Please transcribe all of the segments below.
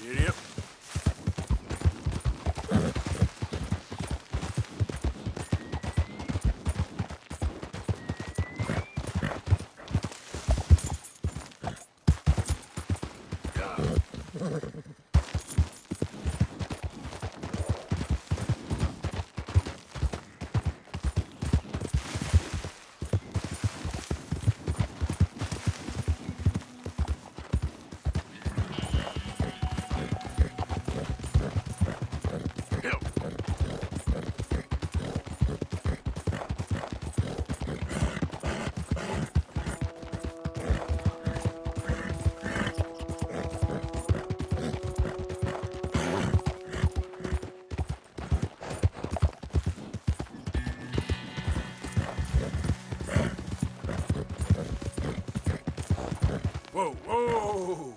Giddy up. Whoa, whoa!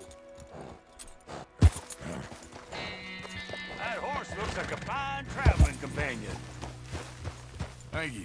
That horse looks like a fine traveling companion. Thank you.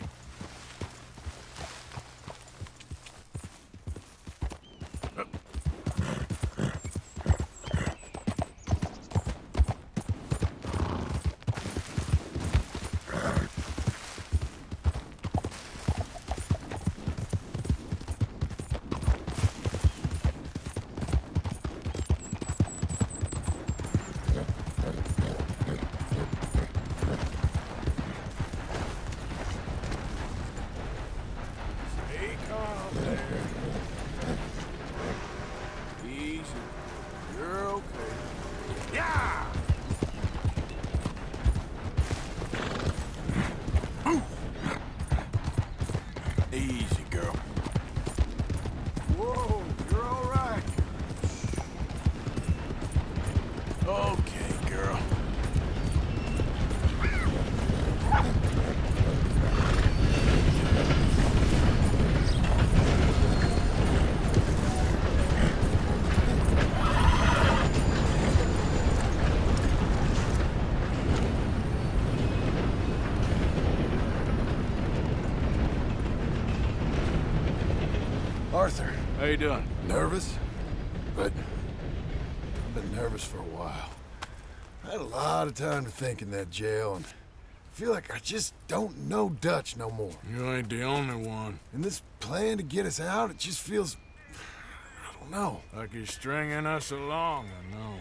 Easy, girl. Whoa, you're all right. Okay, girl. Arthur. How you doing? Nervous? But I've been nervous for a while. I had a lot of time to think in that jail, and I feel like I just don't know Dutch no more. You ain't the only one. And this plan to get us out, it just feels... I don't know. Like you're stringing us along, I know.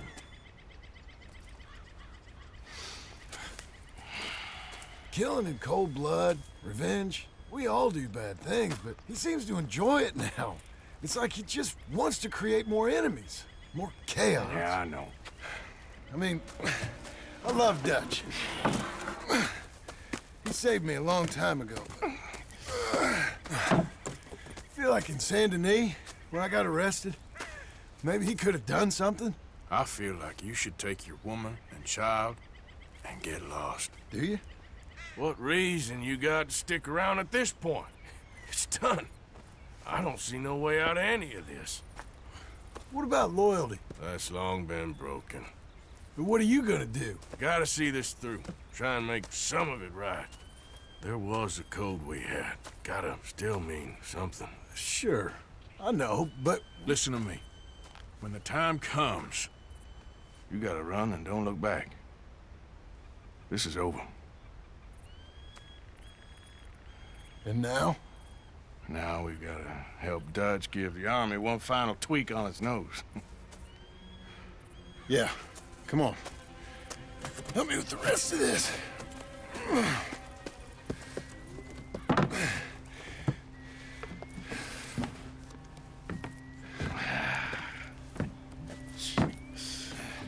Killing in cold blood, revenge, we all do bad things, but he seems to enjoy it now. It's like he just wants to create more enemies, more chaos. Yeah, I know. I mean, I love Dutch. He saved me a long time ago. I feel like in Saint Denis, when I got arrested, maybe he could have done something. I feel like you should take your woman and child and get lost. Do you? What reason you got to stick around at this point? It's done. I don't see no way out of any of this. What about loyalty? That's long been broken. But what are you gonna do? Gotta see this through. Try and make some of it right. There was a code we had. Gotta still mean something. Sure, I know, but... Listen to me. When the time comes, you gotta run and don't look back. This is over. And now? Now we've gotta help Dutch give the army one final tweak on its nose. Yeah, come on. Help me with the rest of this.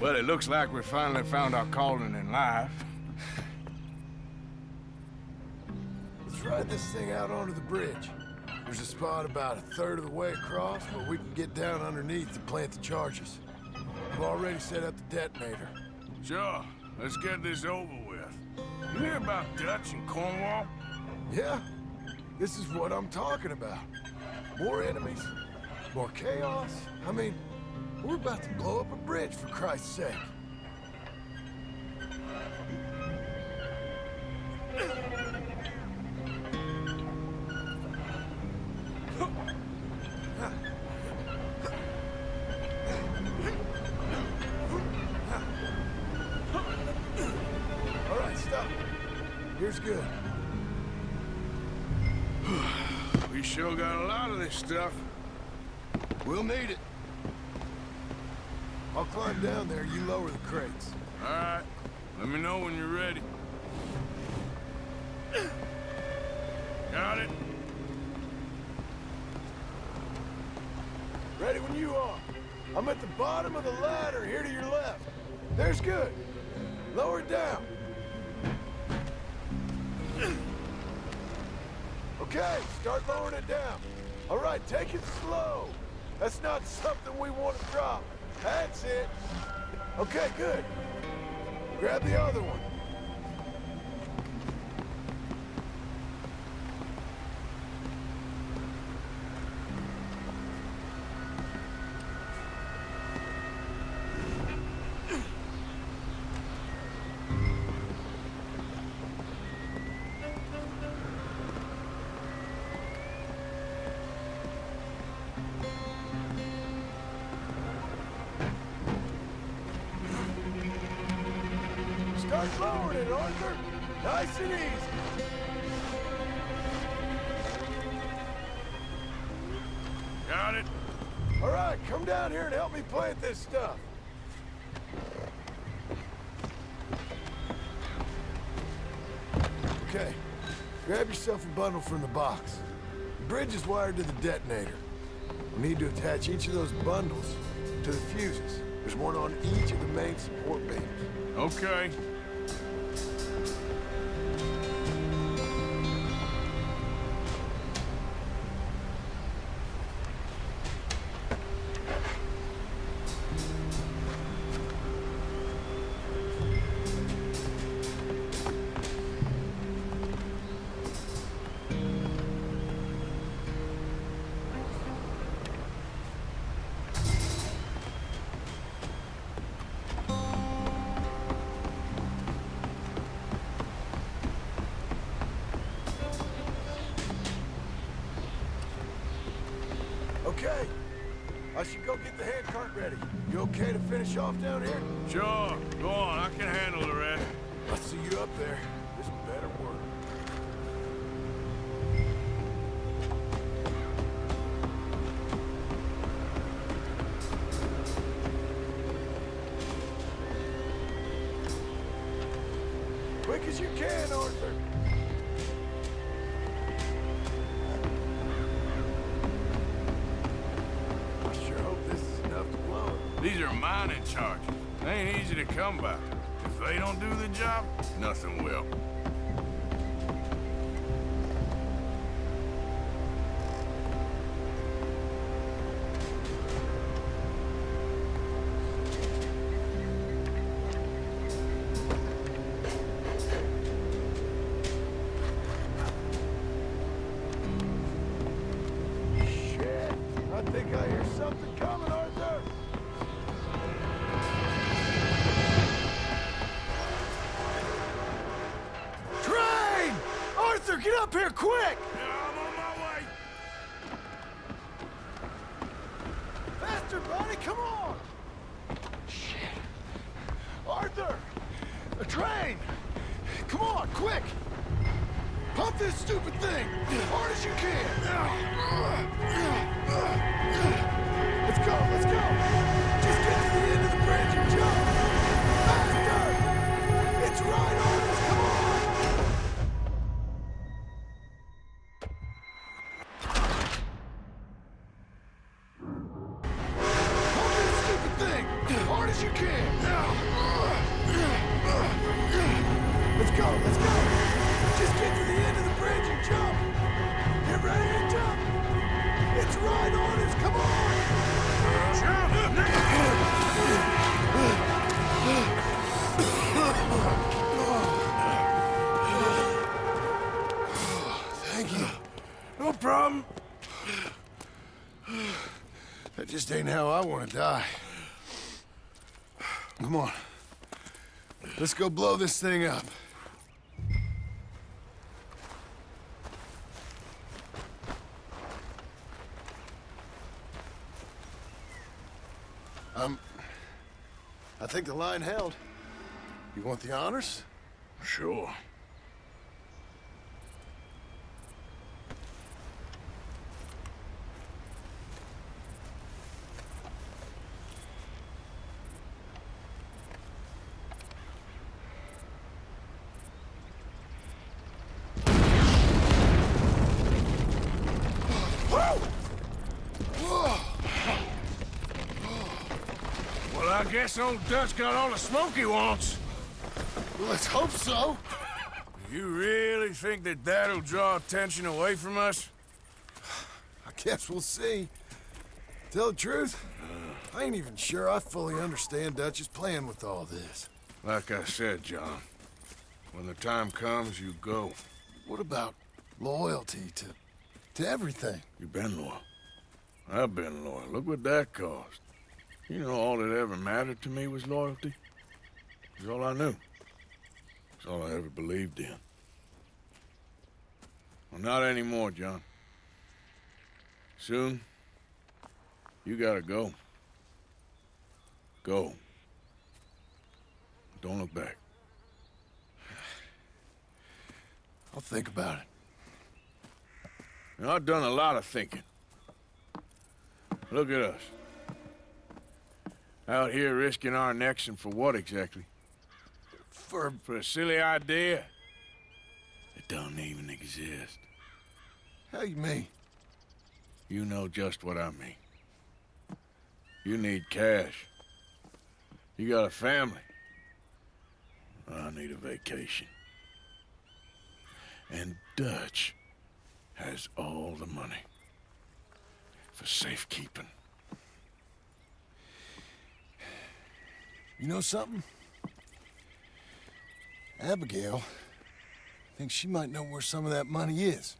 Well, it looks like we finally found our calling in life. Let's ride this thing out onto the bridge. There's a spot about a third of the way across where we can get down underneath to plant the charges. I've already set up the detonator. Sure, let's get this over with. You hear about Dutch and Cornwall? Yeah, this is what I'm talking about. More enemies, more chaos. I mean, we're about to blow up a bridge, for Christ's sake. good. We sure got a lot of this stuff. We'll need it. I'll climb down there, you lower the crates. All right. Let me know when you're ready. Got it? Ready when you are. I'm at the bottom of the ladder, here to your left. There's good. Lower it down. Okay, start lowering it down. All right, take it slow. That's not something we want to drop. That's it. Okay, good. Grab the other one. Start lowering it, Arthur. Nice and easy. Got it? All right, come down here and help me plant this stuff. Okay, grab yourself a bundle from the box. The bridge is wired to the detonator. We need to attach each of those bundles to the fuses. There's one on each of the main support beams. Okay. Okay, I should go get the handcart ready. You okay to finish off down here? Sure. Go on. I can handle the rest. I'll see you up there. This better work. Quick as you can, Arthur. I sure hope this is enough to blow it. These are mining charges. They ain't easy to come by. If they don't do the job, nothing will. Shit! I think I hear something coming, Arthur! Train! Arthur, get up here, quick! Yeah, I'm on my way. Faster, buddy, come on! Shit! Arthur! A train! Come on, quick! Pump this stupid thing! As hard as you can! Let's go, let's go! Just get to the end of the bridge and jump! Faster! It's right on us, come on! Pump this stupid thing! As hard as you can! Let's go, let's go! Just get to the end of the bridge and jump! Get ready to jump! It's right on us, come on! Thank you. No problem. That just ain't how I want to die. Come on. Let's go blow this thing up. I think the line held. You want the honors? Sure. I guess old Dutch got all the smoke he wants. Well, let's hope so. You really think that that'll draw attention away from us? I guess we'll see. Tell the truth, I ain't even sure I fully understand Dutch's plan with all this. Like I said, John, when the time comes, you go. What about loyalty to everything? You've been loyal. I've been loyal. Look what that cost. You know, all that ever mattered to me was loyalty. It's all I knew. It's all I ever believed in. Well, not anymore, John. Soon, you gotta go. Go. Don't look back. I'll think about it. Now, I've done a lot of thinking. Look at us. Out here risking our necks, and for what exactly? For a silly idea that don't even exist. How you mean? You know just what I mean. You need cash. You got a family. I need a vacation. And Dutch has all the money for safekeeping. You know something? Abigail thinks she might know where some of that money is.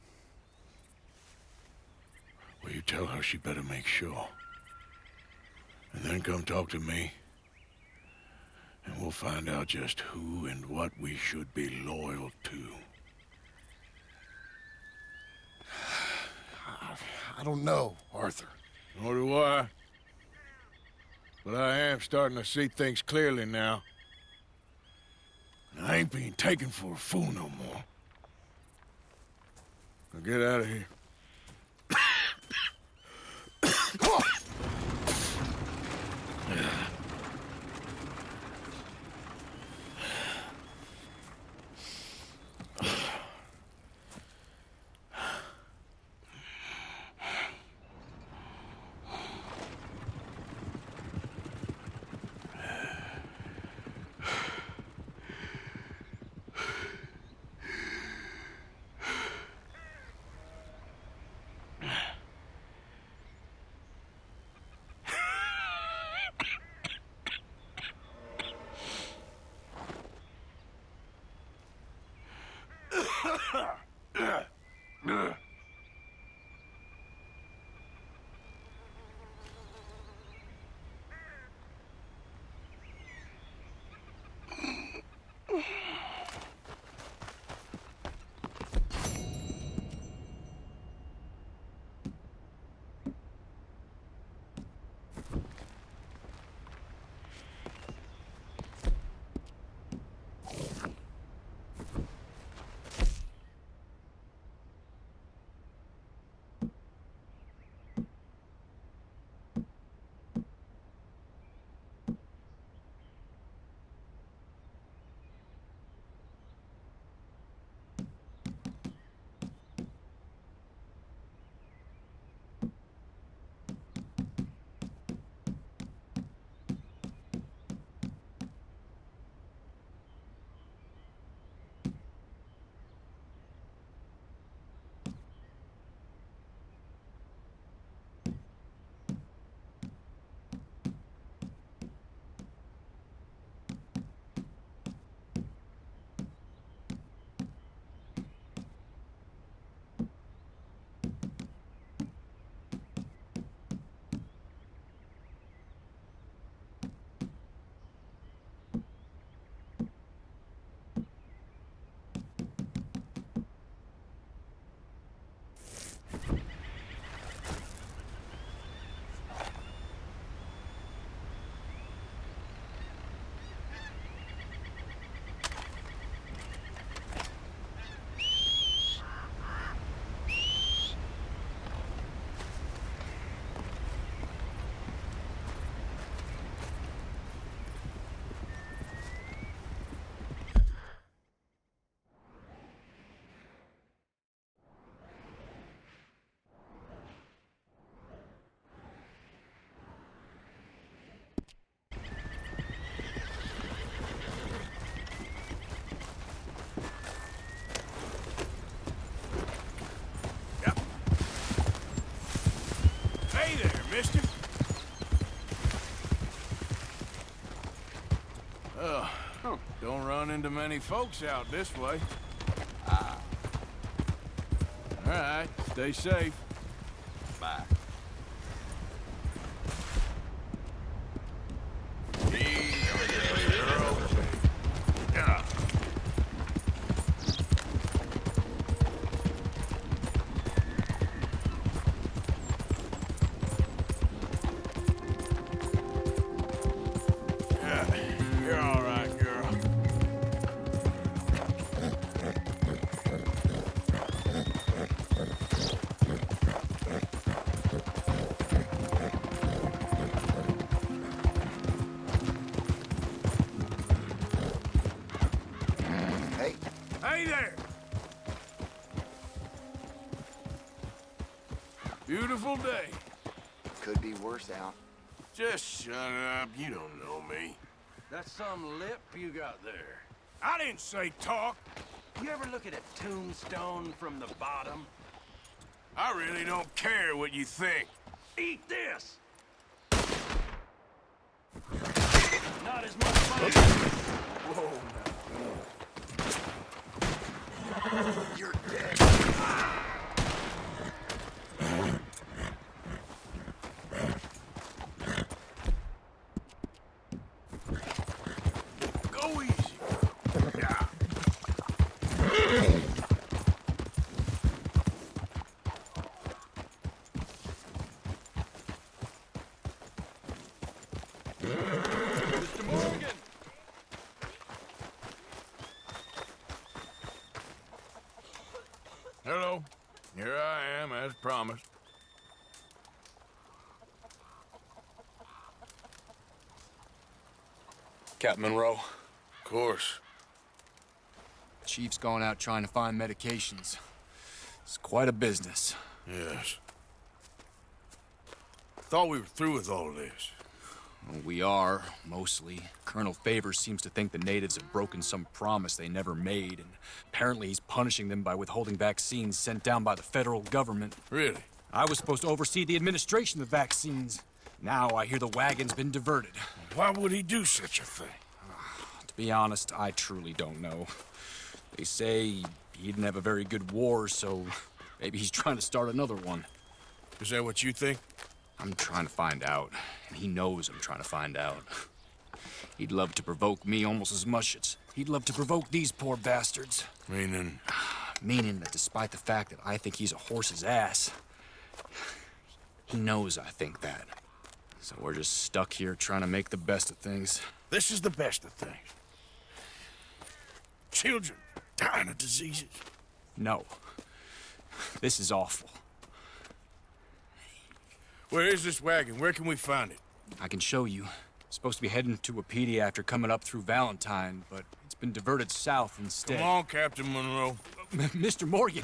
Well, you tell her she better make sure. And then come talk to me. And we'll find out just who and what we should be loyal to. I don't know, Arthur. Nor do I. But I am starting to see things clearly now. And I ain't being taken for a fool no more. Now get out of here. Hey there, mister. Don't run into many folks out this way. All right, stay safe. Bye. You're all right, girl. Hey, Hey there! Beautiful day. could be worse out. Just shut up. You don't know me. That's some lip you got there. I didn't say talk. You ever look at a tombstone from the bottom? I really don't care what you think. Eat this! Not as much fun. You're dead. Go easy. Yeah. Mr. Morgan! Hello. Here I am, as promised. Captain Monroe. Of course. Chief's gone out trying to find medications. It's quite a business. Yes. Thought we were through with all this. Well, we are, mostly. Colonel Favors seems to think the natives have broken some promise they never made, and apparently he's punishing them by withholding vaccines sent down by the federal government. Really? I was supposed to oversee the administration of the vaccines. Now I hear the wagon's been diverted. Why would he do such a thing? To be honest, I truly don't know. They say he didn't have a very good war, so maybe he's trying to start another one. Is that what you think? I'm trying to find out, and he knows I'm trying to find out. He'd love to provoke me almost as much as he'd love to provoke these poor bastards. Meaning? Meaning that despite the fact that I think he's a horse's ass, he knows I think that. So we're just stuck here trying to make the best of things. This is the best of things. Children dying of diseases. No. This is awful. Where is this wagon? Where can we find it? I can show you. Supposed to be heading to Wapiti after coming up through Valentine, but it's been diverted south instead. Come on, Captain Monroe. Mr. Morgan,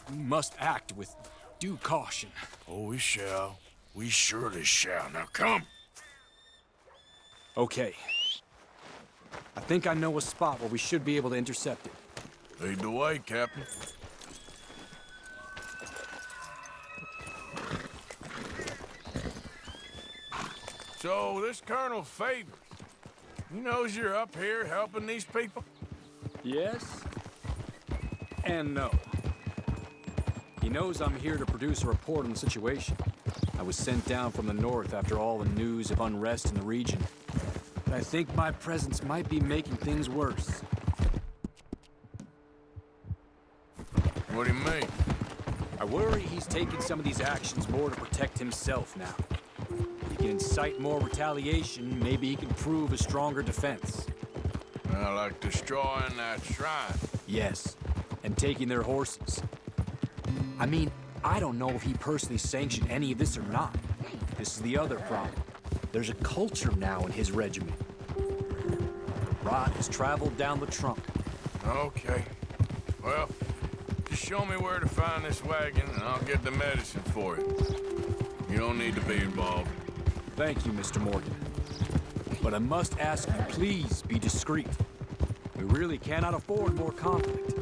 we must act with due caution. Oh, we shall. We surely shall. Now come. Okay. I think I know a spot where we should be able to intercept it. Lead the way, Captain. So, this Colonel Favors, he knows you're up here helping these people? Yes and no. He knows I'm here to produce a report on the situation. I was sent down from the north after all the news of unrest in the region. But I think my presence might be making things worse. What do you mean? I worry he's taking some of these actions more to protect himself now. If he can incite more retaliation, maybe he can prove a stronger defense. Like destroying that shrine. Yes, and taking their horses. I mean, I don't know if he personally sanctioned any of this or not. This is the other problem. There's a culture now in his regiment. The rot has traveled down the trunk. Okay. Well, just show me where to find this wagon and I'll get the medicine for you. You don't need to be involved. Thank you, Mr. Morgan. But I must ask you, please be discreet. We really cannot afford more conflict.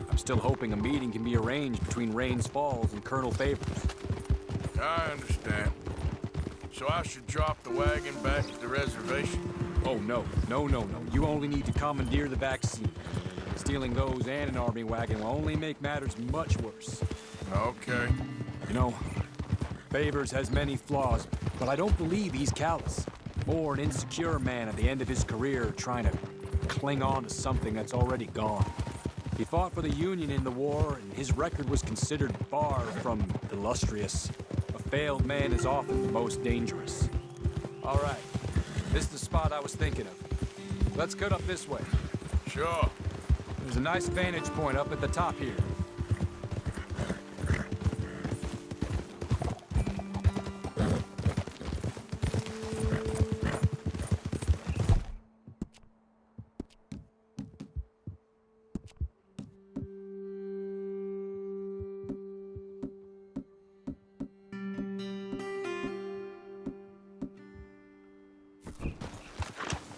I'm still hoping a meeting can be arranged between Rains Falls and Colonel Favors. I understand. So I should drop the wagon back at the reservation? Oh, no. No, no, no. You only need to commandeer the back seat. Stealing those and an army wagon will only make matters much worse. Okay. You know, Favors has many flaws, but I don't believe he's callous. Or an insecure man at the end of his career trying to cling on to something that's already gone. He fought for the Union in the war, and his record was considered far from illustrious. A failed man is often the most dangerous. All right, this is the spot I was thinking of. Let's cut up this way. Sure. There's a nice vantage point up at the top here.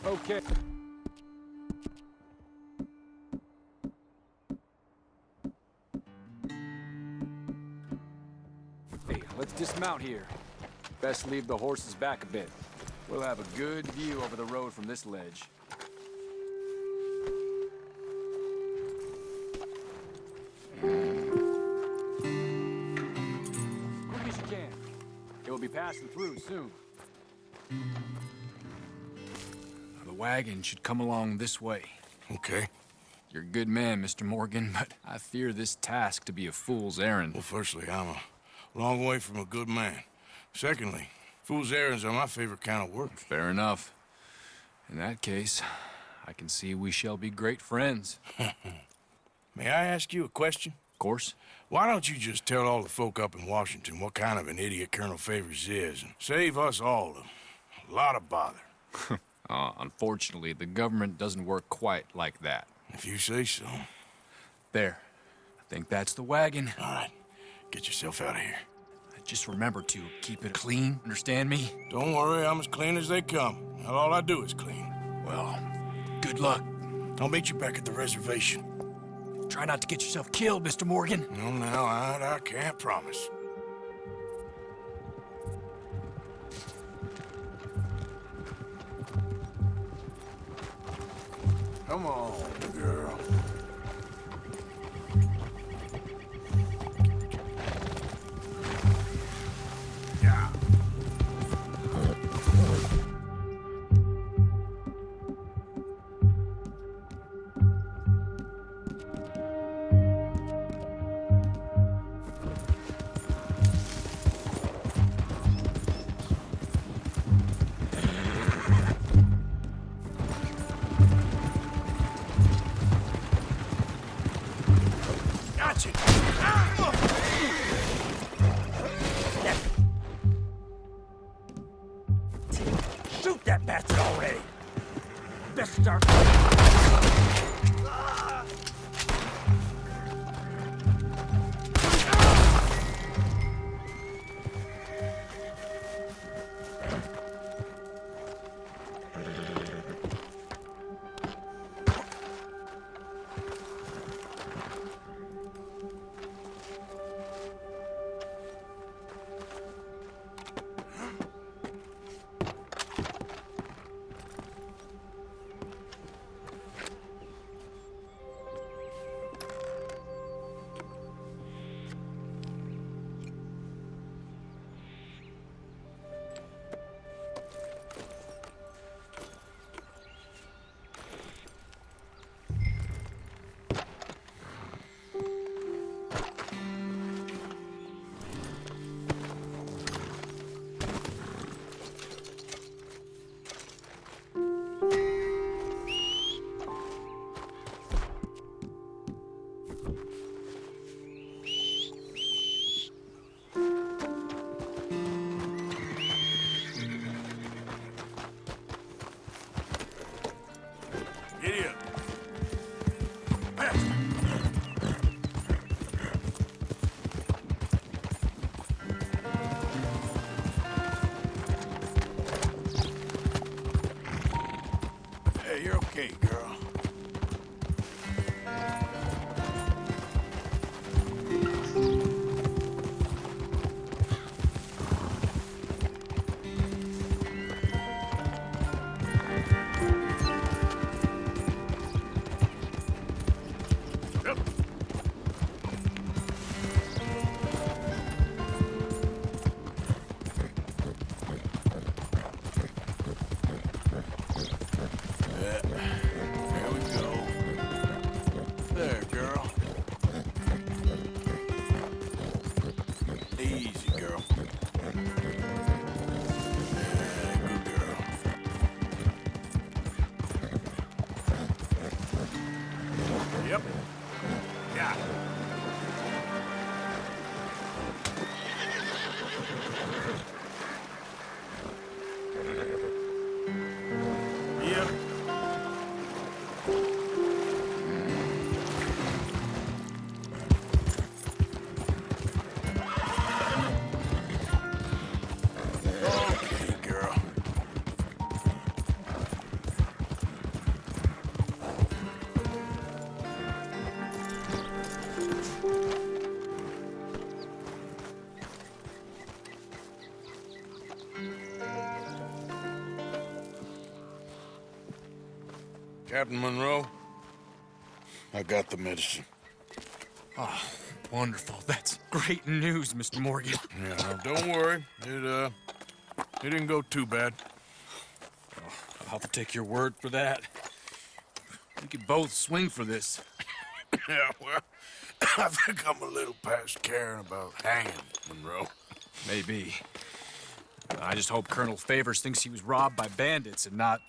Okay. Hey, let's dismount here. Best leave the horses back a bit. We'll have a good view over the road from this ledge. Quick as you can. It will be passing through soon. The wagon should come along this way. Okay. You're a good man, Mr. Morgan, but I fear this task to be a fool's errand. Well, firstly, I'm a long way from a good man. Secondly, fool's errands are my favorite kind of work. Fair enough. In that case, I can see we shall be great friends. May I ask you a question? Of course. Why don't you just tell all the folk up in Washington what kind of an idiot Colonel Favors is and save us all a lot of bother? Unfortunately, the government doesn't work quite like that. If you say so. There. I think that's the wagon. All right. Get yourself out of here. Just remember to keep it clean, understand me? Don't worry, I'm as clean as they come. Not all I do is clean. Well, good luck. I'll meet you back at the reservation. Try not to get yourself killed, Mr. Morgan. No, now, I can't promise. Come on, girl. Yeah. Shoot that bastard already! Best start. Easy, girl. Yeah, good girl. Yep. Got it. Yep. Okay, girl. Captain Monroe, I got the medicine. Wonderful. That's great news, Mr. Morgan. Yeah, now don't worry. It didn't go too bad. I'll have to take your word for that. We could both swing for this. Yeah, well, I think I'm a little past caring about hanging, Monroe. Maybe. I just hope Colonel Favors thinks he was robbed by bandits and not...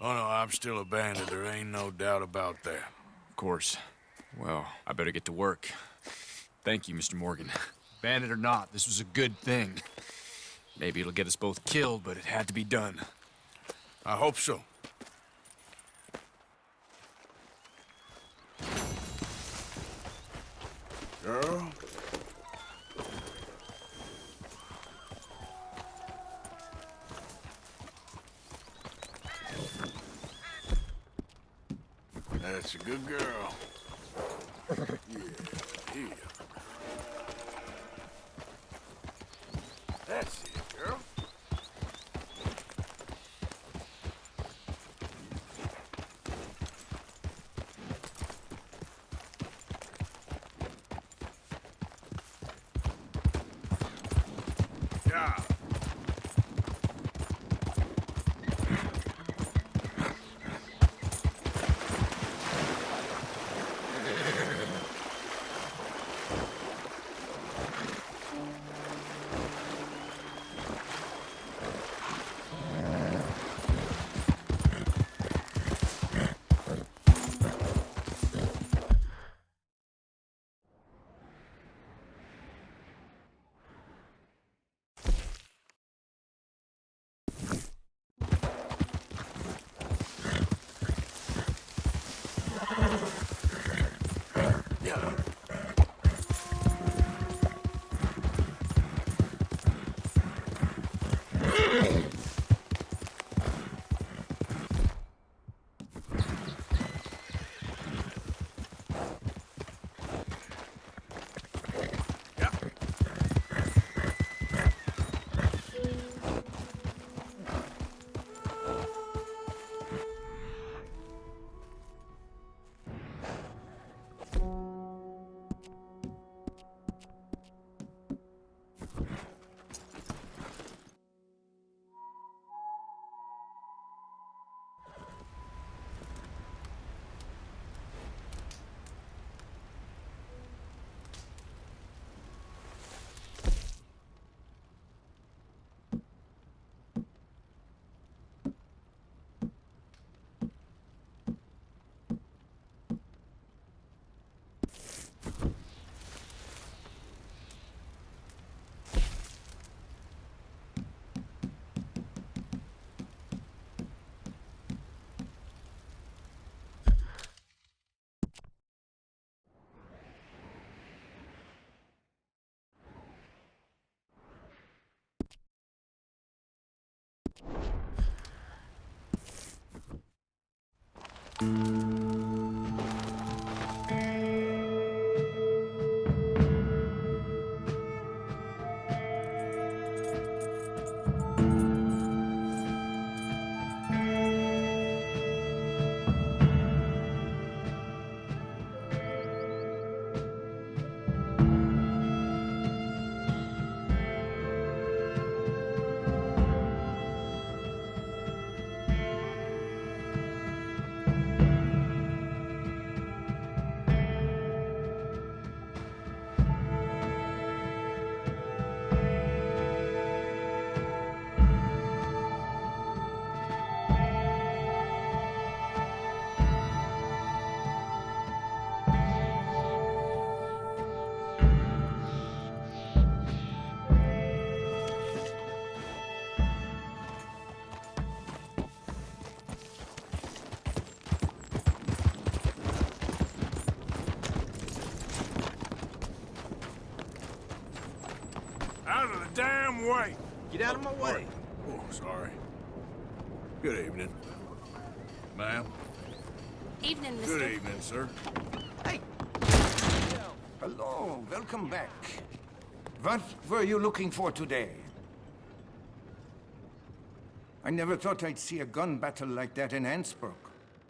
Oh, no, I'm still a bandit. There ain't no doubt about that. Of course. Well, I better get to work. Thank you, Mr. Morgan. Bandit or not, this was a good thing. Maybe it'll get us both killed, but it had to be done. I hope so. Girl? That's a good girl. Yeah. That's it, girl. Yeah. damn way! Get out of my way. Oh, sorry. Good evening. Ma'am. Evening, mister. Good evening, sir. Hey, Hello, welcome back. What were you looking for today? I never thought I'd see a gun battle like that in Annesburg.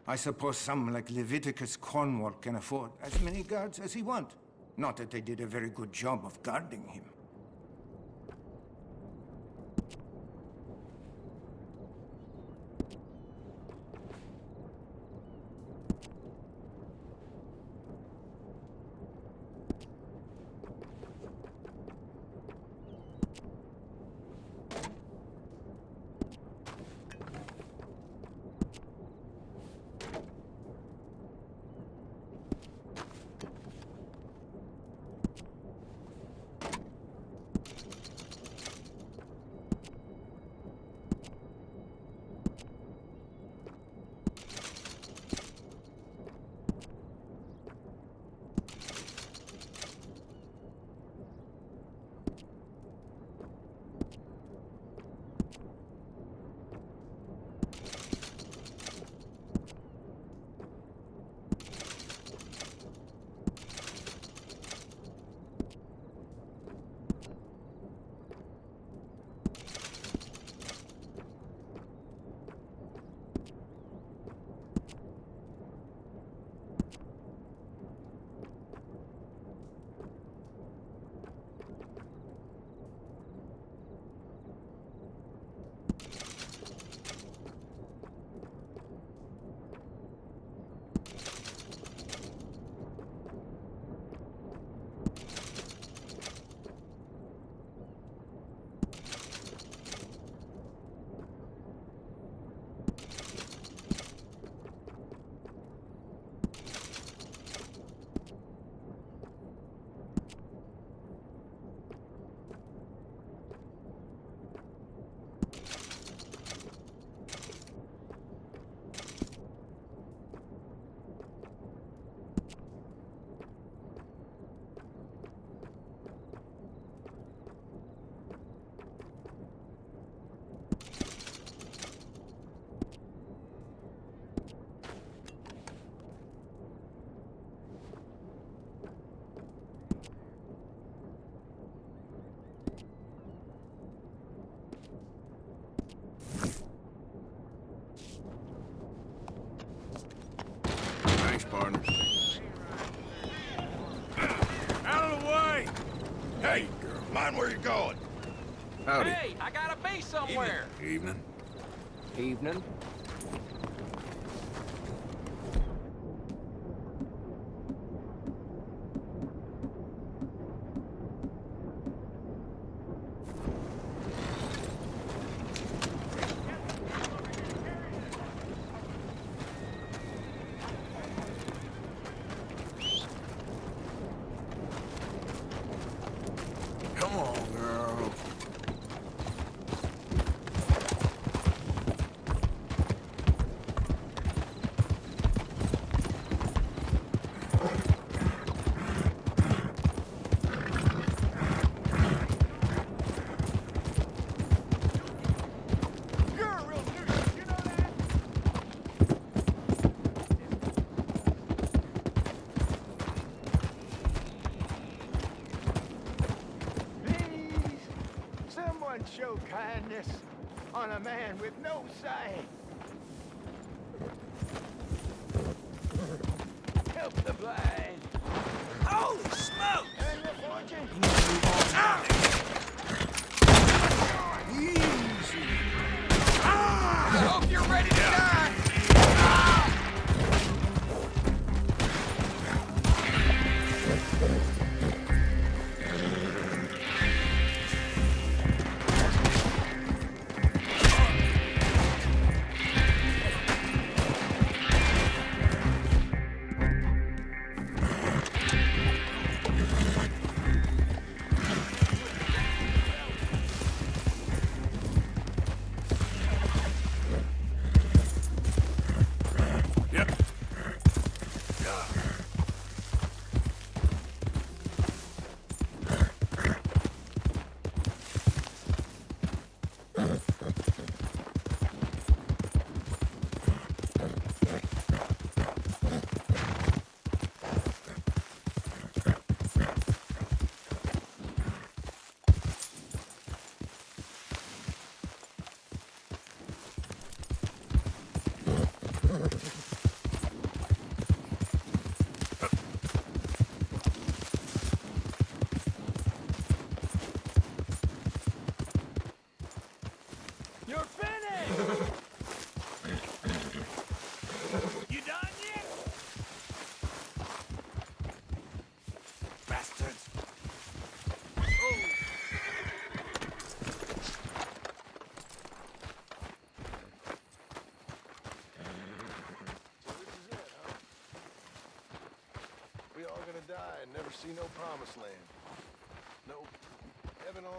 I suppose some like Leviticus Cornwall can afford as many guards as he wants. Not that they did a very good job of guarding him. Thanks, partner. Out of the way! Hey, mind where you're going. Howdy. hey, I gotta be somewhere. Evening. Evening. Come on, girl. Someone show kindness on a man with no sight. Help the blind. Holy smoke! Earn your fortune. I hope you're ready to die.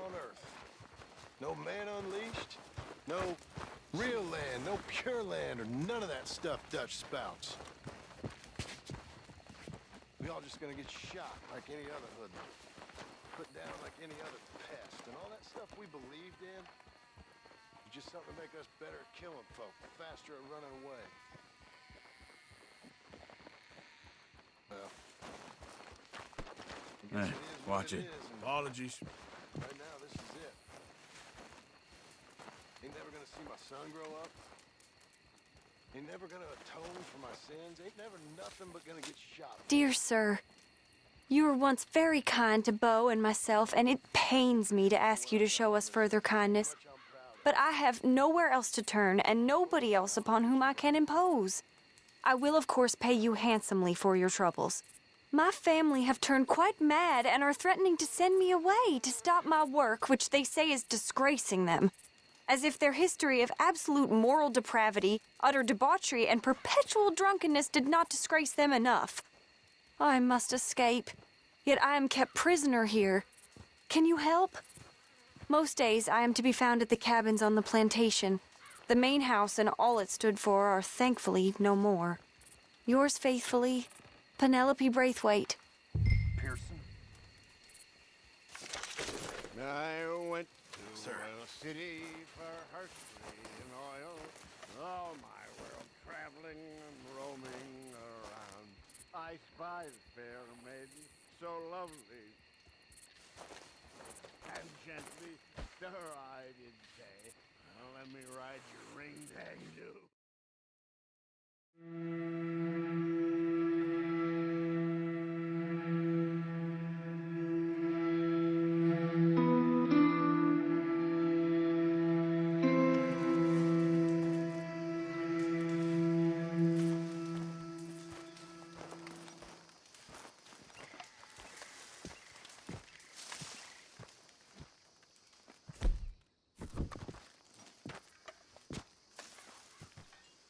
on earth. No man unleashed, no real land, no pure land, or none of that stuff Dutch spouts. We all just gonna get shot like any other hoodlum. Put down like any other pest. And all that stuff we believed in was just something to make us better at killing folk, faster at running away. Well, I guess Hey, it is watch what it. is, and Apologies. right now, this is it. Ain't never gonna see my son grow up. Ain't never gonna atone for my sins. Ain't never nothing but gonna get shot. Dear sir, you were once very kind to Beau and myself, and it pains me to ask you to show us further kindness. But I have nowhere else to turn, and nobody else upon whom I can impose. I will, of course, pay you handsomely for your troubles. My family have turned quite mad and are threatening to send me away to stop my work, which they say is disgracing them. As if their history of absolute moral depravity, utter debauchery, and perpetual drunkenness did not disgrace them enough. I must escape, yet I am kept prisoner here. Can you help? Most days I am to be found at the cabins on the plantation. The main house and all it stood for are thankfully no more. Yours faithfully, Penelope Braithwaite. Pearson? I went to a city for herstory and oil. All my world traveling and roaming around. I spied a fair maiden, so lovely. And gently to her I did say, well, let me ride your ring tag too.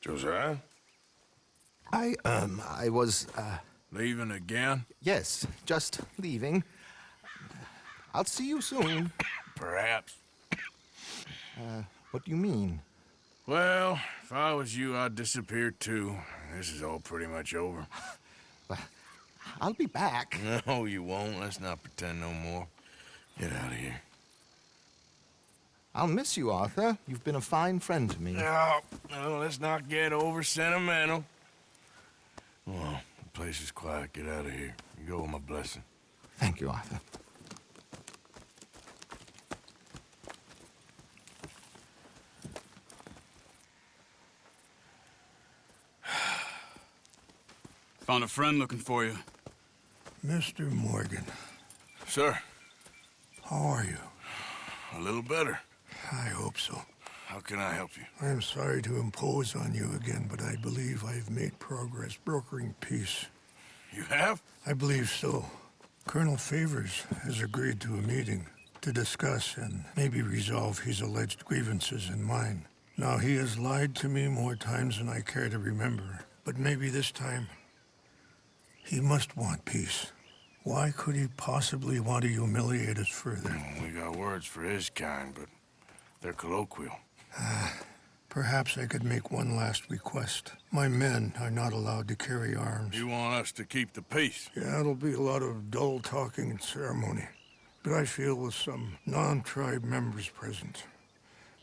Josiah? I was, Leaving again? yes, just leaving. I'll see you soon. Perhaps. What do you mean? Well, if I was you, I'd disappear too. This is all pretty much over. Well, I'll be back. No, you won't. Let's not pretend no more. Get out of here. I'll miss you, Arthur. You've been a fine friend to me. No, let's not get over sentimental. Well, the place is quiet. Get out of here. You go with my blessing. Thank you, Arthur. Found a friend looking for you. Mr. Morgan, Sir, how are you? a little better. I hope so. How can I help you? I am sorry to impose on you again, but I believe I've made progress brokering peace. You have? I believe so. Colonel Favors has agreed to a meeting to discuss and maybe resolve his alleged grievances and mine. Now, he has lied to me more times than I care to remember, but maybe this time he must want peace. Why could he possibly want to humiliate us further? We got words for his kind, but they're colloquial. Perhaps I could make one last request. My men are not allowed to carry arms. You want us to keep the peace? Yeah, it'll be a lot of dull talking and ceremony. But I feel with some non-tribe members present,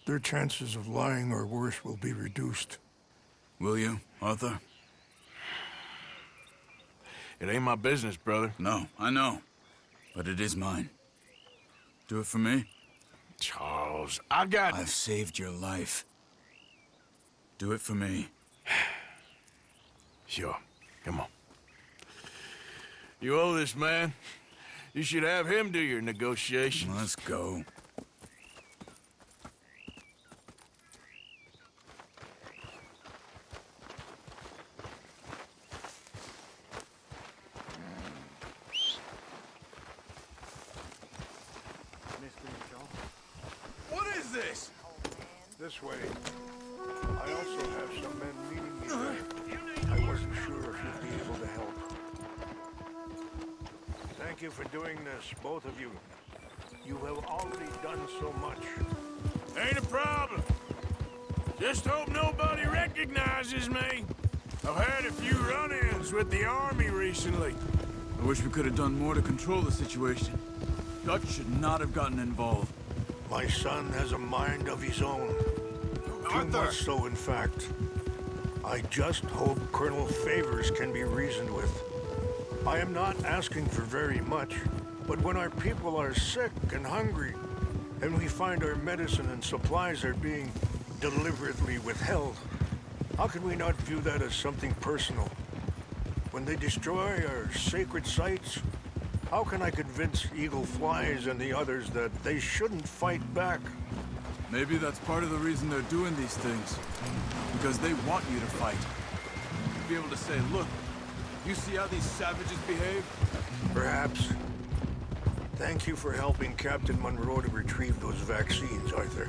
their chances of lying or worse will be reduced. Will you, Arthur? It ain't my business, brother. No, I know. But it is mine. Do it for me? Charles, I've saved your life. Do it for me. Sure. Come on. You owe this man. You should have him do your negotiations. Let's go. What is this? This way. I also have some men meeting me there. I wasn't sure if you'd be able to help. Thank you for doing this, both of you. You have already done so much. Ain't a problem. Just hope nobody recognizes me. I've had a few run-ins with the army recently. I wish we could have done more to control the situation. Dutch should not have gotten involved. My son has a mind of his own. Too much so, in fact. I just hope Colonel Favors can be reasoned with. I am not asking for very much, but when our people are sick and hungry, and we find our medicine and supplies are being deliberately withheld, how can we not view that as something personal? When they destroy our sacred sites, how can I convince Eagle Flies and the others that they shouldn't fight back? Maybe that's part of the reason they're doing these things. Because they want you to fight. To be able to say, look, you see how these savages behave? Perhaps. Thank you for helping Captain Monroe to retrieve those vaccines, Arthur.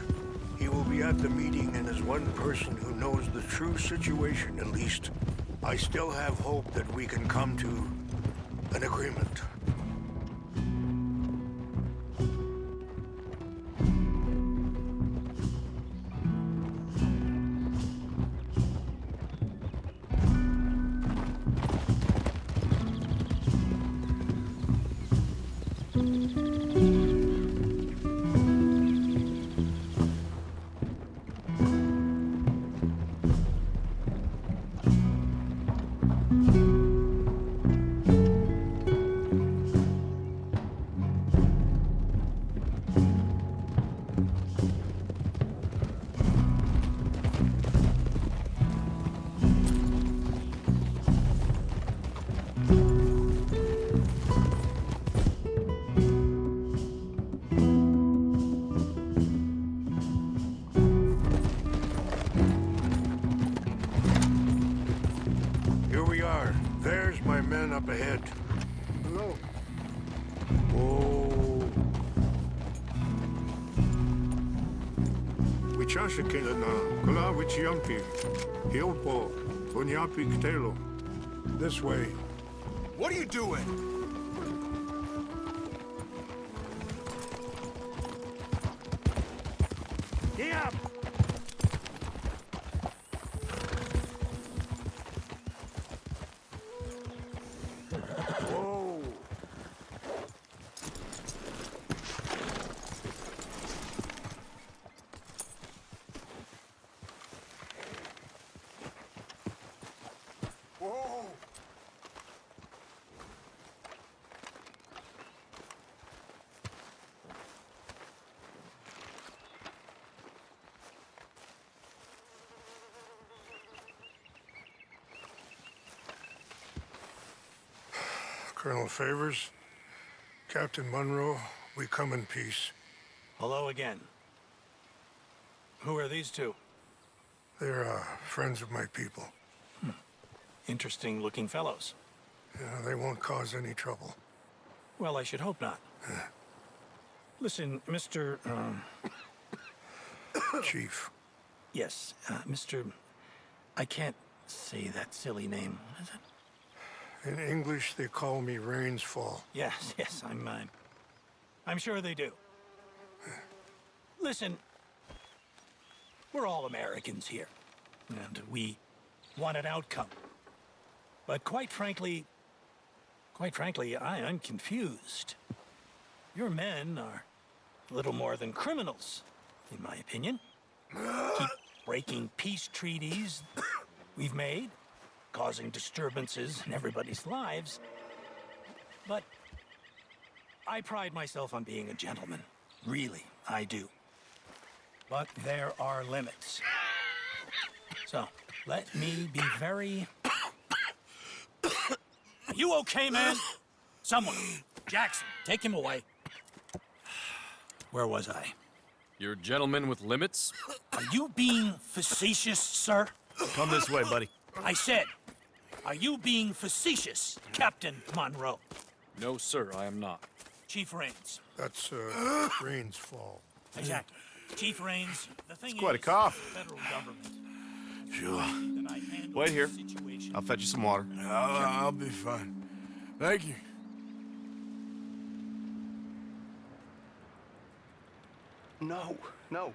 He will be at the meeting and is one person who knows the true situation, at least. I still have hope that we can come to an agreement. There's my men up ahead. Hello. Oh. Wichashikela na kula wichiampi. Hilpo. Tunyapi ktelo. This way. What are you doing? Get up! Colonel Favors, Captain Monroe, we come in peace. Hello again. Who are these two? They're friends of my people. Interesting looking fellows. Yeah, they won't cause any trouble. Well, I should hope not. Listen, Mr. Chief. Yes, Mr. I can't say that silly name. What is it? In English, they call me Rainsfall. Yes, yes, I'm sure they do. Listen, we're all Americans here, and we want an outcome. But quite frankly, I'm confused. Your men are little more than criminals, in my opinion. Keep breaking peace treaties we've made, causing disturbances in everybody's lives. But I pride myself on being a gentleman. Really, I do. But there are limits. So, let me be very... Are you okay, man? Someone. Jackson, take him away. Where was I? You're a gentleman with limits? Are you being facetious, sir? Come this way, buddy. I said, are you being facetious, Captain Monroe? No, sir, I am not. Chief Rains. That's, Rainsfall. Exactly. Chief Rains, the thing It's quite a is, cough. the federal government. Sure. That I handle Wait here. the situation. I'll fetch you some water. I'll be fine. Thank you. No, no.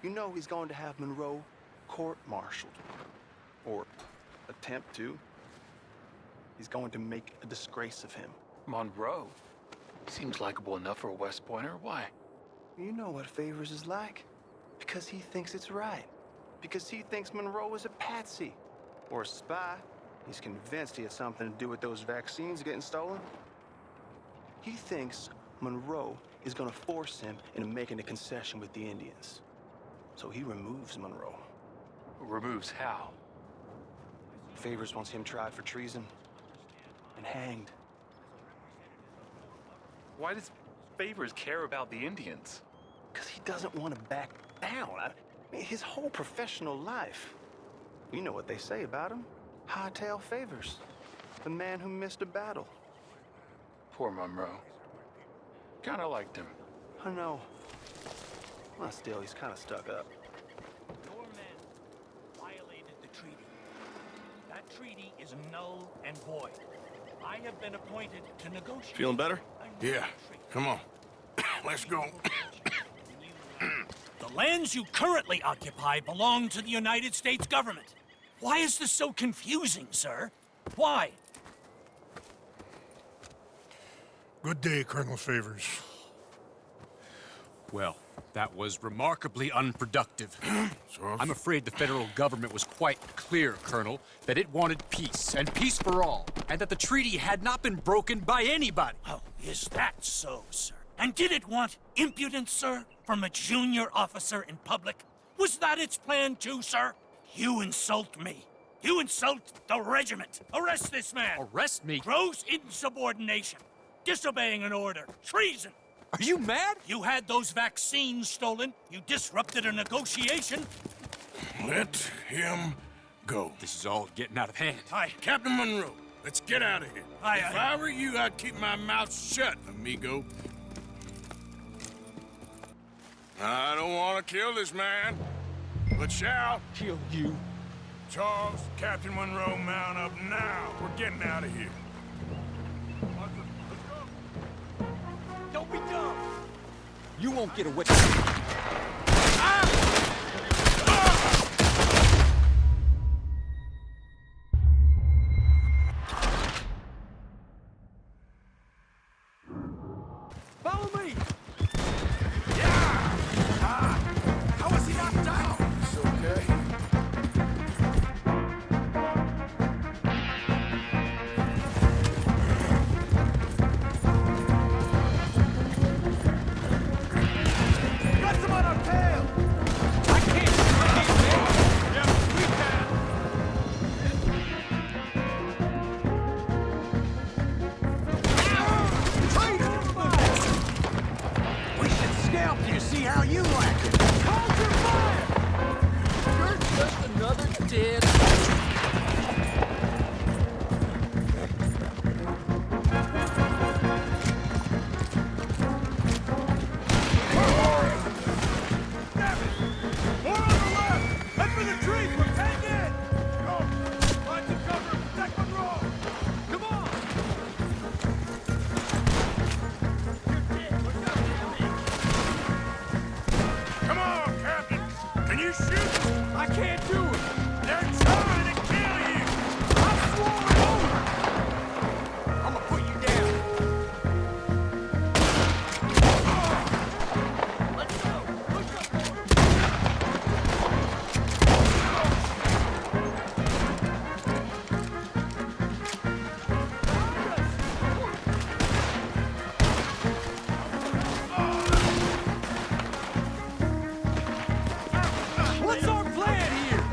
You know he's going to have Monroe court-martialed. Or attempt to. He's going to make a disgrace of him. Monroe? Seems likable enough for a West Pointer. Why? You know what Favors is like. Because he thinks it's right. Because he thinks Monroe is a patsy. Or a spy. He's convinced he had something to do with those vaccines getting stolen. He thinks Monroe is gonna force him into making a concession with the Indians. So he removes Monroe. Removes how? Favors wants him tried for treason and hanged. Why does Favors care about the Indians? Because he doesn't want to back down. I mean, his whole professional life. You know what they say about him. Hightail Favors. The man who missed a battle. Poor Monroe. Kinda liked him. I know. Well, still, he's kind of stuck up. Your men violated the treaty. That treaty is null and void. I have been appointed to negotiate. Feeling better? Yeah. Come on. Let's go. The lands you currently occupy belong to the United States government. Why is this so confusing, sir? Why? Good day, Colonel Favors. Well, that was remarkably unproductive. So, I'm afraid the federal government was quite clear, Colonel, that it wanted peace, and peace for all, and that the treaty had not been broken by anybody. Oh, is that so, sir? And did it want impudence, sir, from a junior officer in public? Was that its plan too, sir? You insult me. You insult the regiment. Arrest this man. Arrest me? Gross insubordination. Disobeying an order. Treason. Are you mad? You had those vaccines stolen. You disrupted a negotiation. let him go. This is all getting out of hand. Aye. Captain Monroe, let's get out of here. Aye, If aye. I were you, I'd keep my mouth shut, amigo. I don't want to kill this man, but shall. Kill you. Charles, Captain Monroe, mount up now. We're getting out of here. Don't be dumb. You won't get away. Follow me. How was he knocked down? It's okay. Got some on our tail. I can't see you, man. Yeah, we can. We should scalp you, see how you like it. Hold your fire! You're just another dead. More on the left! Head for the trees! We're penned in! Go! Find some cover! Protect Monroe! Come on! Come on, Captain. Can you shoot? I can't do it! They're trying to kill you. I'm swarming over! I'm gonna put you down. Let's go! Push up! What's our plan here?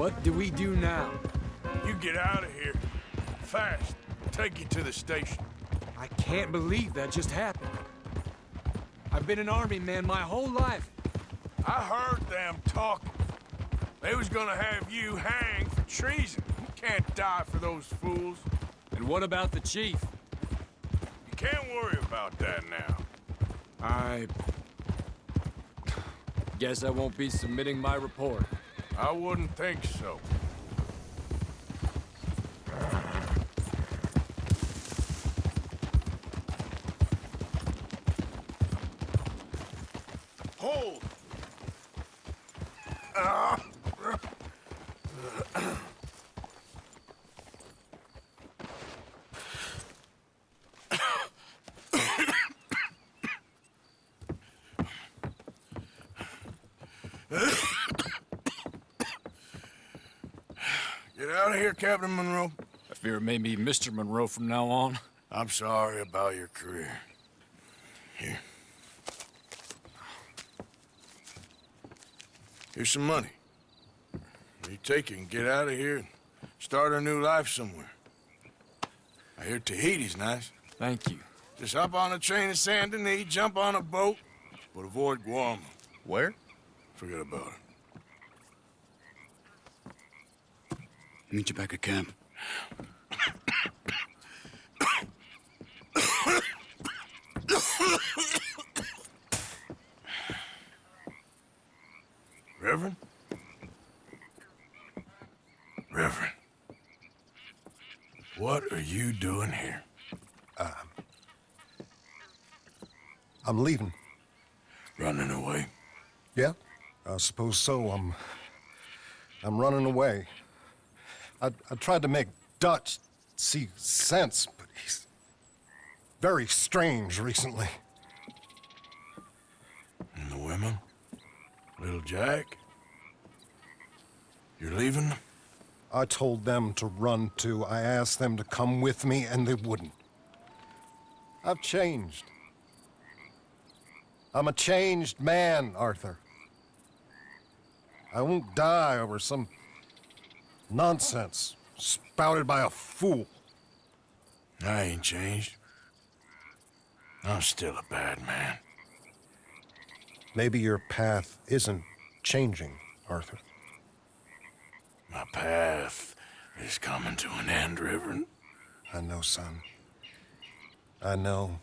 What do we do now? You get out of here. Fast. Take you to the station. I can't believe that just happened. I've been an army man my whole life. I heard them talking. They was gonna have you hanged for treason. You can't die for those fools. And what about the chief? You can't worry about that now. I guess I won't be submitting my report. I wouldn't think so. Hold! Get out of here, Captain Monroe. I fear it may be Mr. Monroe from now on. I'm sorry about your career. Here. Here's some money. You take it and get out of here and start a new life somewhere. I hear Tahiti's nice. Thank you. Just hop on a train to Saint Denis, jump on a boat, but avoid Guam. Where? Forget about it. Meet you back at camp. Reverend? Reverend. What are you doing here? I'm leaving. Running away? Yeah, I suppose so. I'm running away. I tried to make Dutch see sense, but he's very strange recently. And the women? Little Jack? You're leaving? I told them to run too. I asked them to come with me, and they wouldn't. I've changed. I'm a changed man, Arthur. I won't die over some nonsense spouted by a fool. I ain't changed. I'm still a bad man. Maybe your path isn't changing, Arthur. My path is coming to an end, Reverend. I know, son. I know.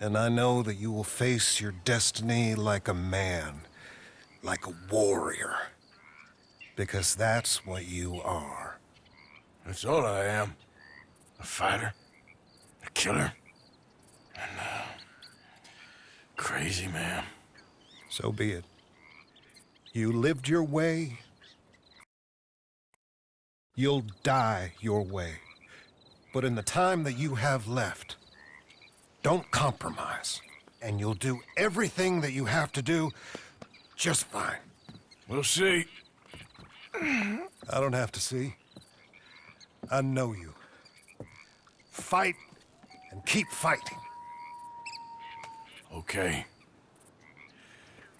And I know that you will face your destiny like a man, like a warrior. Because that's what you are. That's all I am. A fighter, a killer, and a crazy man. So be it. You lived your way. You'll die your way. But in the time that you have left, don't compromise. And you'll do everything that you have to do just fine. We'll see. I don't have to see. I know you. Fight and keep fighting. Okay.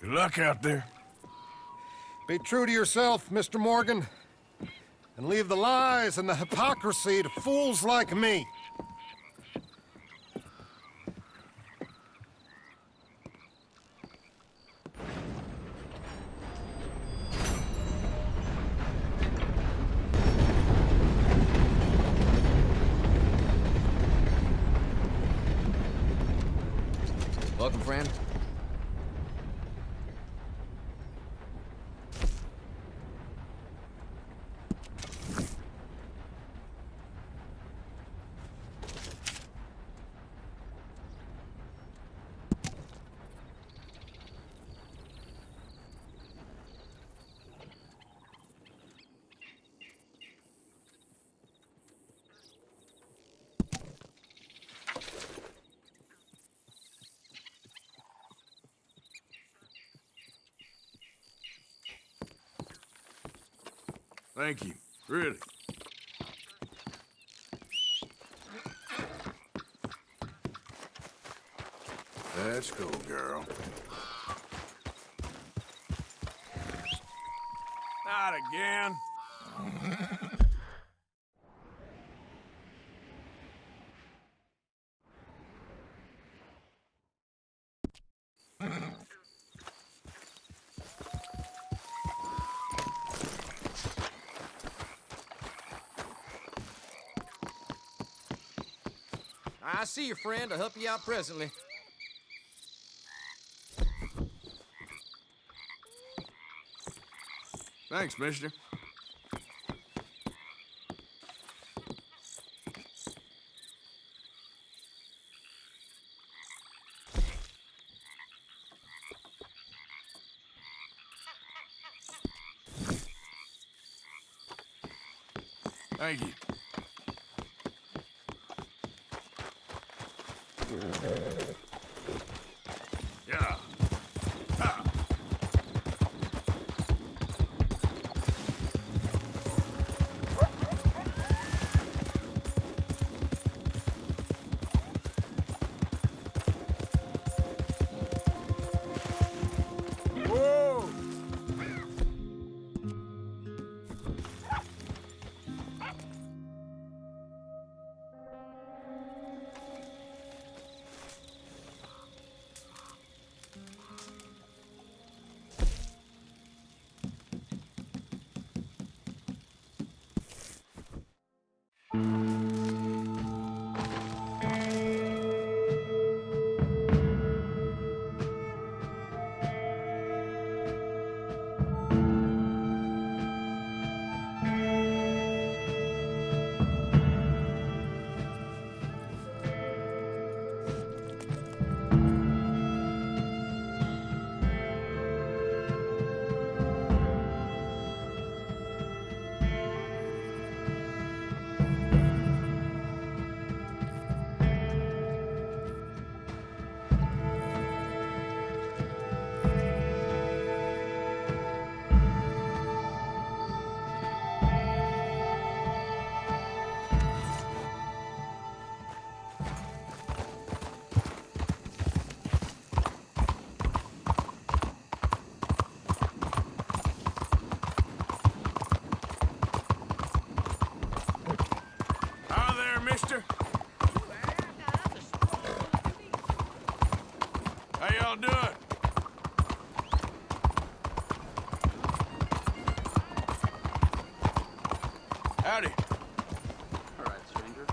Good luck out there. Be true to yourself, Mr. Morgan. And leave the lies and the hypocrisy to fools like me. Welcome, friend. Thank you. Really. Let's go, girl. Not again. I see your friend. I'll help you out presently. Thanks, mister. Thank you. Yeah. Ah. Whoa! Mister? How y'all doing? Howdy. All right, stranger.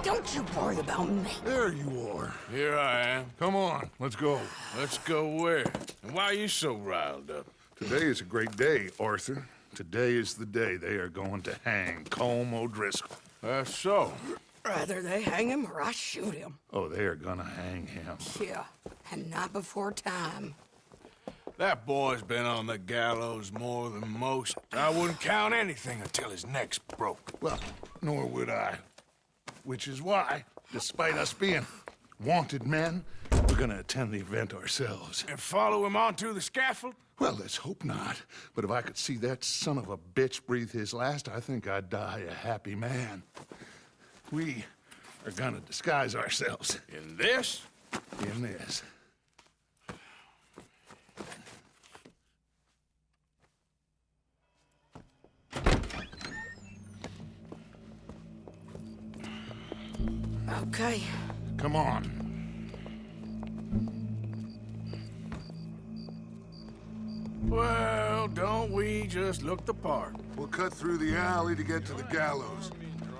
Don't you worry about me. There you are. Here I am. Come on, let's go. Let's go where? And why are you so riled up? Today is a great day, Arthur. Today is the day they are going to hang Colm O'Driscoll. That's so. Rather they hang him or I shoot him. Oh, they are gonna hang him. Yeah, and not before time. That boy's been on the gallows more than most. I wouldn't count anything until his neck's broke. Well, nor would I. Which is why, despite us being wanted men, we're gonna attend the event ourselves. And follow him onto the scaffold? Well, let's hope not. But if I could see that son of a bitch breathe his last, I think I'd die a happy man. We are gonna disguise ourselves. In this? In this. Okay. Come on. Well, don't we just look the part? We'll cut through the alley to get to the gallows.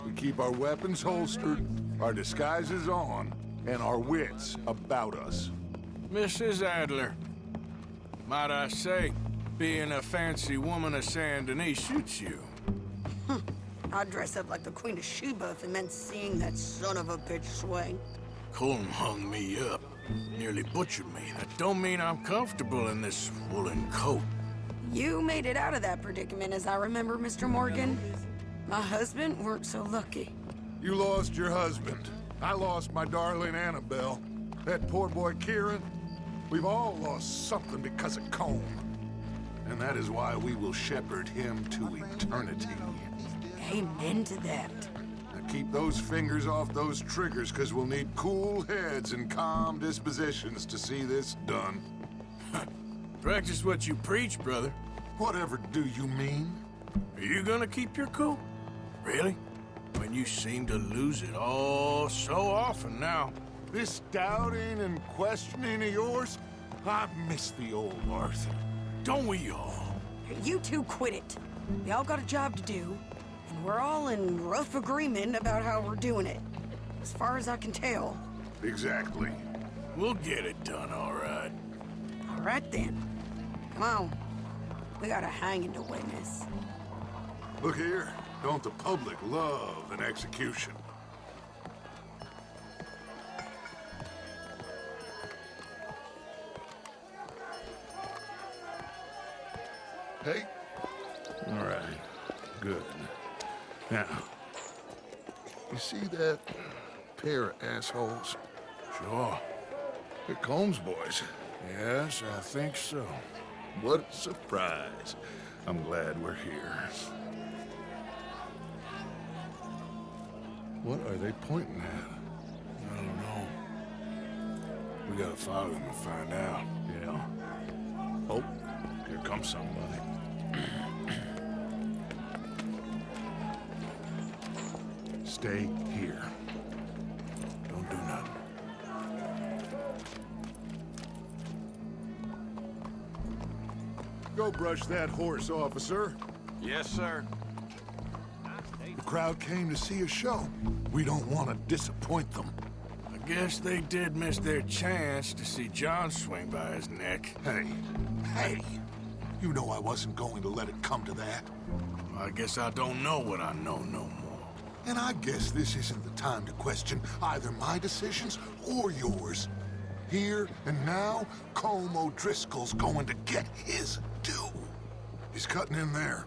We keep our weapons holstered, our disguises on, and our wits about us. Mrs. Adler, might I say, being a fancy woman of Saint Denis suits you. I'd dress up like the Queen of Sheba if it meant seeing that son of a bitch swing. Colm hung me up, nearly butchered me. That don't mean I'm comfortable in this woolen coat. You made it out of that predicament, as I remember, Mr. Morgan. My husband weren't so lucky. You lost your husband. I lost my darling Annabelle. That poor boy Kieran. We've all lost something because of Colm. And that is why we will shepherd him to eternity. Amen to that. Now keep those fingers off those triggers, because we'll need cool heads and calm dispositions to see this done. Practice what you preach, brother. Whatever do you mean? Are you gonna keep your cool? Really? When you seem to lose it all so often now. This doubting and questioning of yours, I miss the old Arthur. Don't we all? You two quit it. We all got a job to do, and we're all in rough agreement about how we're doing it. As far as I can tell. Exactly. We'll get it done, all right. All right, then. Come on. We got a hanging to witness. Look here. Don't the public love an execution? Hey. All right. Good. Now, you see that pair of assholes? Sure. They're Combs boys. Yes, I think so. What a surprise. I'm glad we're here. What are they pointing at? I don't know. We gotta follow them and find out. Yeah. Oh, here comes somebody. Stay here. Don't do nothing. Go brush that horse, officer. Yes, sir. The crowd came to see a show. We don't want to disappoint them. I guess they did miss their chance to see John swing by his neck. Hey, you know I wasn't going to let it come to that. I guess I don't know what I know no more. And I guess this isn't the time to question either my decisions or yours. Here and now, Colm O'Driscoll's going to get his due. He's cutting in there.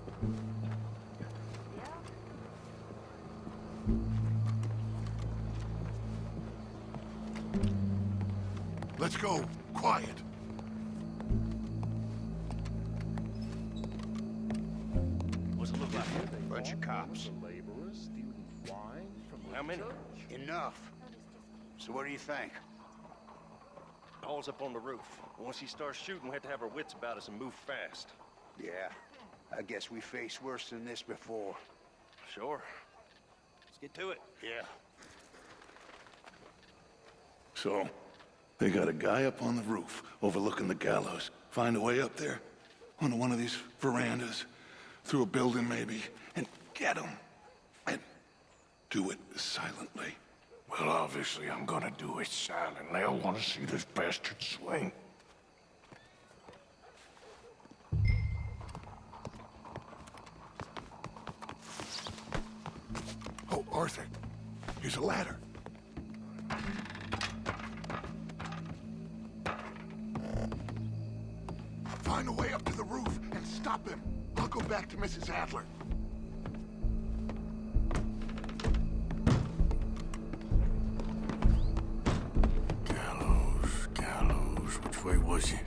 Let's go. Quiet. What's it look like? Bunch of cops. How many? Enough. So what do you think? Paul's up on the roof. Once he starts shooting, we have to have our wits about us and move fast. Yeah, I guess we faced worse than this before. Sure. Let's get to it. Yeah. So, they got a guy up on the roof overlooking the gallows. Find a way up there, onto one of these verandas, through a building maybe, and get him. And do it silently. Well, obviously, I'm gonna do it silently. I want to see this bastard swing. Oh, Arthur, here's a ladder. Find a way up to the roof and stop him. I'll go back to Mrs. Adler. Gallows, which way was he?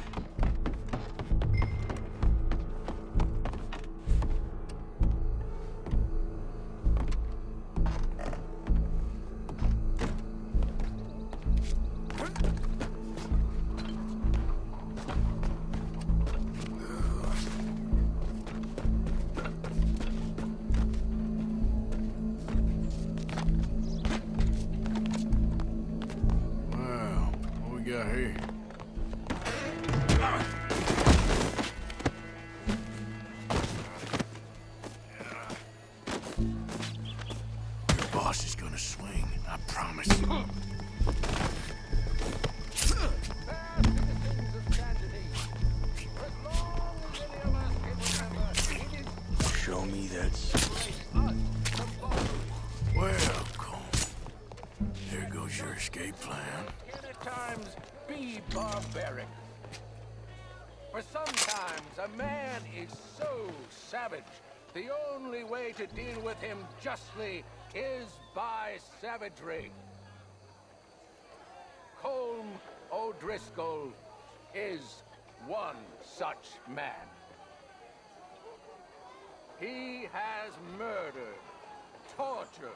Here. Your boss is gonna swing, I promise. Show me that swing. Well, Colm, there goes your escape plan. Times be barbaric. For sometimes a man is so savage, the only way to deal with him justly is by savagery. Colm O'Driscoll is one such man. He has murdered, tortured,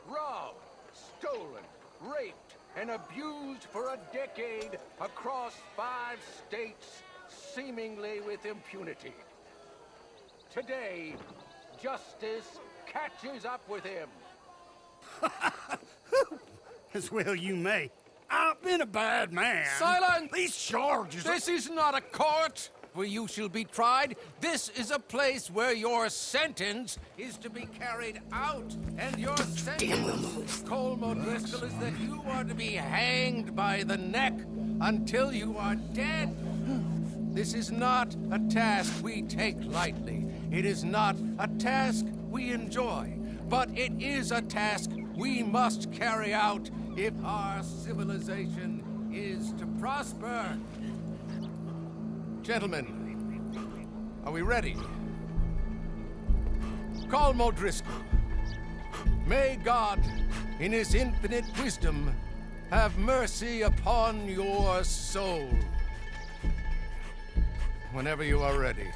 robbed, stolen, raped, and abused for a decade across 5 states, seemingly with impunity. Today, justice catches up with him. As well you may. I've been a bad man. Silence! These charges... This is not a court where you shall be tried. This is a place where your sentence is to be carried out. And your sentence, Colm O'Driscoll, is that you are to be hanged by the neck until you are dead. This is not a task we take lightly. It is not a task we enjoy. But it is a task we must carry out if our civilization is to prosper. Gentlemen, are we ready? Colm O'Driscoll, may God, in his infinite wisdom, have mercy upon your soul. Whenever you are ready.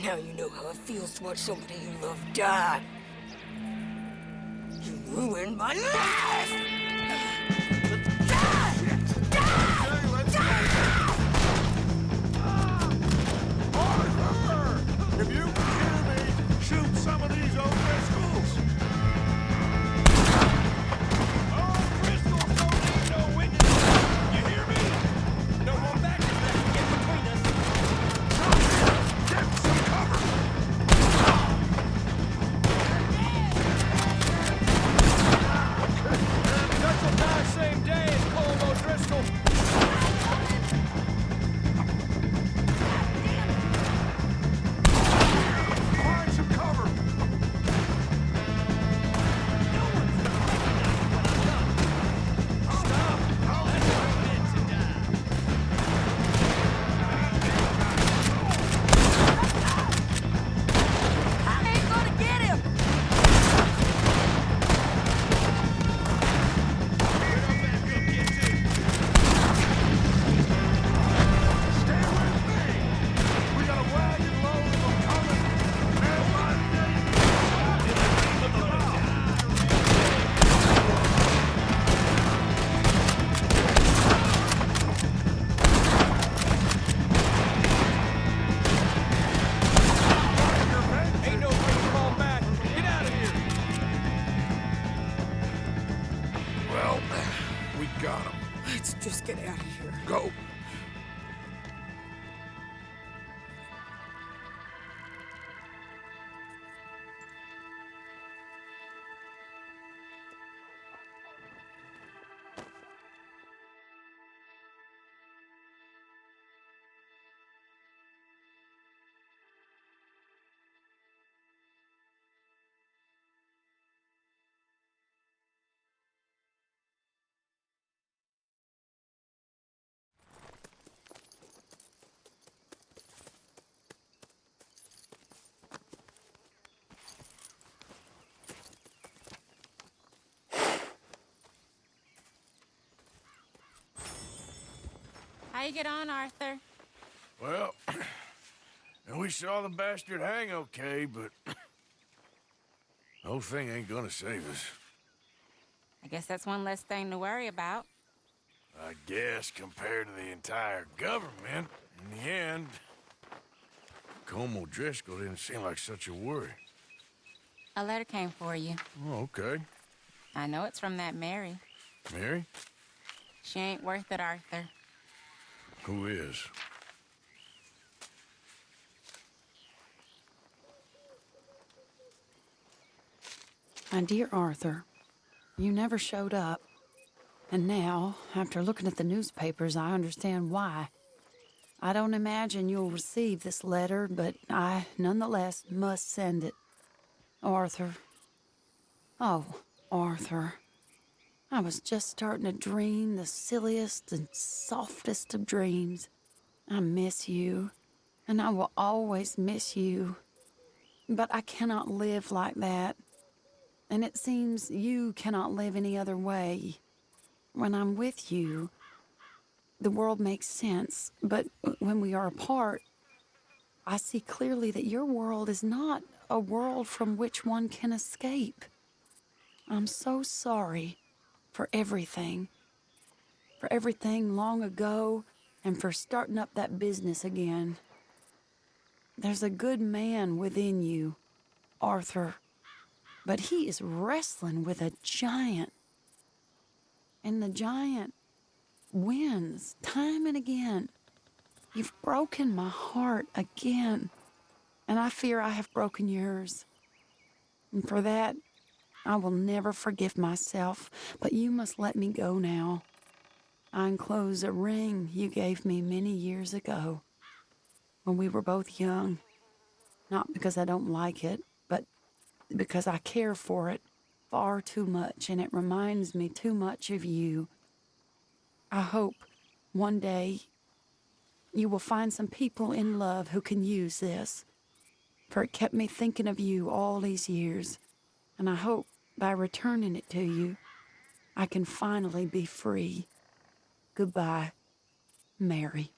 Now you know how it feels to watch somebody you love die. You ruined my life! Arthur! If you can hear me, shoot some of these O'Driscolls! O'Driscolls don't need no witnesses! You hear me? No more backers that can get between us! Get some cover! Dutch will die same day as Colm O'Driscoll. Find some cover! I ain't gonna get him! Stay with me! We got a wagon load of them coming! Man, my ain't no way to fall back! Get out of here! Well, we got him. Let's just get out of here. Go. How you get on, Arthur? Well, we saw the bastard hang okay, but the whole thing ain't gonna save us. I guess that's one less thing to worry about. I guess compared to the entire government, in the end, Colm O'Driscoll didn't seem like such a worry. A letter came for you. Oh, okay. I know it's from that Mary. Mary? She ain't worth it, Arthur. Who is? My dear Arthur, you never showed up. And now, after looking at the newspapers, I understand why. I don't imagine you'll receive this letter, but I, nonetheless, must send it. Arthur. Oh, Arthur. I was just starting to dream the silliest and softest of dreams. I miss you, and I will always miss you. But I cannot live like that. And it seems you cannot live any other way. When I'm with you, the world makes sense. But when we are apart, I see clearly that your world is not a world from which one can escape. I'm so sorry for everything. For everything long ago, and for starting up that business again. There's a good man within you, Arthur, but he is wrestling with a giant. And the giant wins time and again. You've broken my heart again, and I fear I have broken yours. And for that, I will never forgive myself, but you must let me go now. I enclose a ring you gave me many years ago, when we were both young. Not because I don't like it, but because I care for it far too much, and it reminds me too much of you. I hope one day you will find some people in love who can use this, for it kept me thinking of you all these years, and I hope by returning it to you, I can finally be free. Goodbye, Mary.